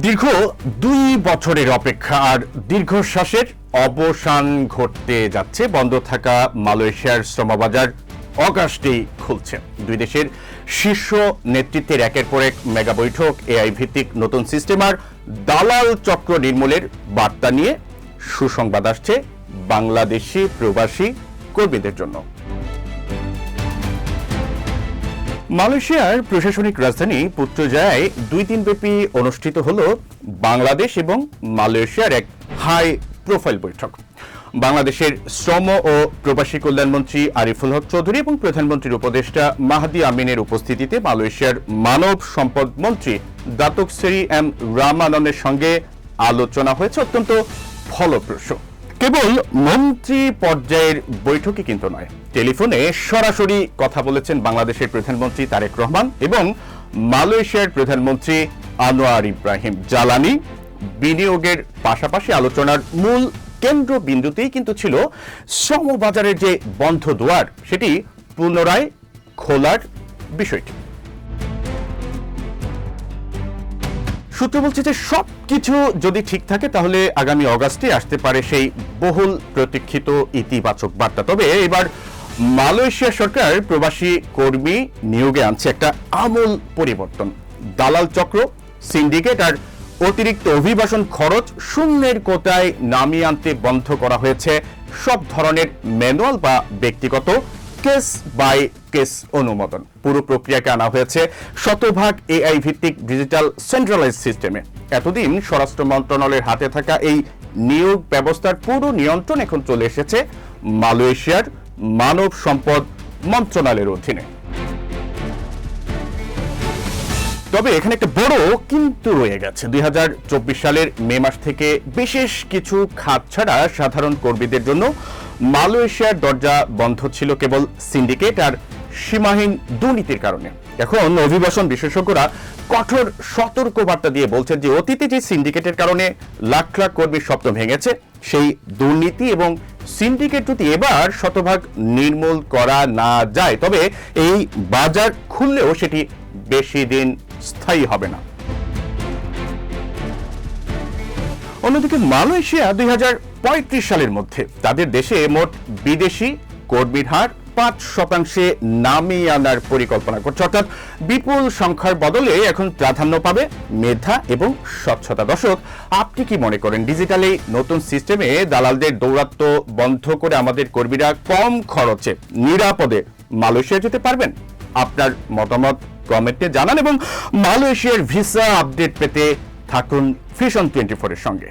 দীর্ঘ ২ বছরের অপেক্ষা আর দীর্ঘশ্বাসের অবসান ঘটতে যাচ্ছে। বন্ধ থাকা মালয়েশিয়ার শ্রমবাজার অগাস্টেই খুলছে। দুই দেশের শীর্ষ নেতৃত্বের একের পর এক মেগা বৈঠক, এআই ভিত্তিক নতুন সিস্টেম আর দালাল চক্র নির্মূলের বার্তা নিয়ে সুসংবাদ আসছে বাংলাদেশি প্রবাসী কর্মীদের জন্য। মালয়েশিয়ার প্রশাসনিক রাজধানী পুত্রজায়ায় ২ দিনব্যাপী অনুষ্ঠিত হল বাংলাদেশ এবং মালয়েশিয়ার এক হাই প্রোফাইল বৈঠক। বাংলাদেশের শ্রম ও প্রবাসী কল্যাণমন্ত্রী আরিফুল হক চৌধুরী এবং প্রধানমন্ত্রীর উপদেষ্টা মাহাদি আমিনের উপস্থিতিতে মালয়েশিয়ার মানব সম্পদ মন্ত্রী দাতুক সেরি এম রামাননের সঙ্গে আলোচনা হয়েছে অত্যন্ত ফলপ্রসূ। কেবল মন্ত্রী পর্যায়ের বৈঠকই কিন্তু নয়, টেলিফোনে সরাসরি কথা বলেছেন বাংলাদেশের প্রধানমন্ত্রী তারেক রহমান এবং মালয়েশিয়ার প্রধানমন্ত্রী আনোয়ার ইব্রাহিম। জ্বালানি বিনিয়োগের পাশাপাশি আলোচনার মূল কেন্দ্রবিন্দুতেই কিন্তু ছিল শ্রমবাজারের যে বন্ধ দুয়ার সেটি পুনরায় খোলার বিষয়টি। সূত্র বলছে যে সবকিছু যদি ঠিক থাকে তাহলে আগামী অগাস্টে আসতে পারে সেই বহুল প্রতীক্ষিত ইতিবাচক বার্তা। তবে এবার মালয়েশিয়া সরকার প্রবাসী কর্মী নিয়োগে আনছে একটা আমূল পরিবর্তন। দালাল চক্র, সিন্ডিকেট আর অতিরিক্ত অভিবাসন খরচ শূন্যের কোটায় নামিয়ে আনতে বন্ধ করা হয়েছে সব ধরনের ম্যানুয়াল বা ব্যক্তিগত কেস বাই কেস অনুমোদন। পুরো প্রক্রিয়াকে আনা হয়েছে শতভাগ এআই ভিত্তিক ডিজিটাল সেন্ট্রালাইজ সিস্টেমে। এতদিন স্বরাষ্ট্র মন্ত্রণালয়ের হাতে থাকা এই নিয়োগ ব্যবস্থার পুরো নিয়ন্ত্রণ এখন চলে এসেছে মালয়েশিয়ার মানব সম্পদ মন্ত্রণালয়ের অধীনে। তবে এখানে একটা বড় কিন্তু রয়ে গেছে। ২০২৪ সালের মে মাস থেকে বিশেষ কিছু খাত ছাড়া সাধারণ কর্মীদের জন্য মালয়েশিয়ার দরজা বন্ধ ছিল কেবল সিন্ডিকেট আর সীমাহীন দুর্নীতির কারণে। এখন অভিবাসন বিশেষজ্ঞরা কঠোর সতর্কবার্তা দিয়ে বলছেন যে অতীতে যে সিন্ডিকেটের কারণে লাখ লাখ কর্মীর স্বপ্ন ভেঙেছে, সেই দুর্নীতি এবং সিন্ডিকেট যদি এবার শতভাগ নির্মূল করা না যায় তবে এই বাজার খুললেও সেটি বেশি দিন স্থায়ী হবে না। অন্যদিকে মালয়েশিয়া ২০৩৫ সালের মধ্যে তাদের দেশে মোট বিদেশি কর্মীর হার ৫% নামিয়ে আনার পরিকল্পনা করছে। অর্থাৎ বিপুল সংখ্যার বদলে এখন প্রাধান্য পাবে মেধা এবং স্বচ্ছতা। দর্শক, আপনি কি মনে করেন ডিজিটালি নতুন সিস্টেমে দালালদের দৌরাত্ম্য বন্ধ করে আমাদের কর্মীরা কম খরচে নিরাপদে মালয়েশিয়া যেতে পারবেন? আপনার মতামত কমেন্টে জানান এবং মালয়েশিয়ার ভিসা আপডেট পেতে থাকুন ভিশন 24 এর সঙ্গে।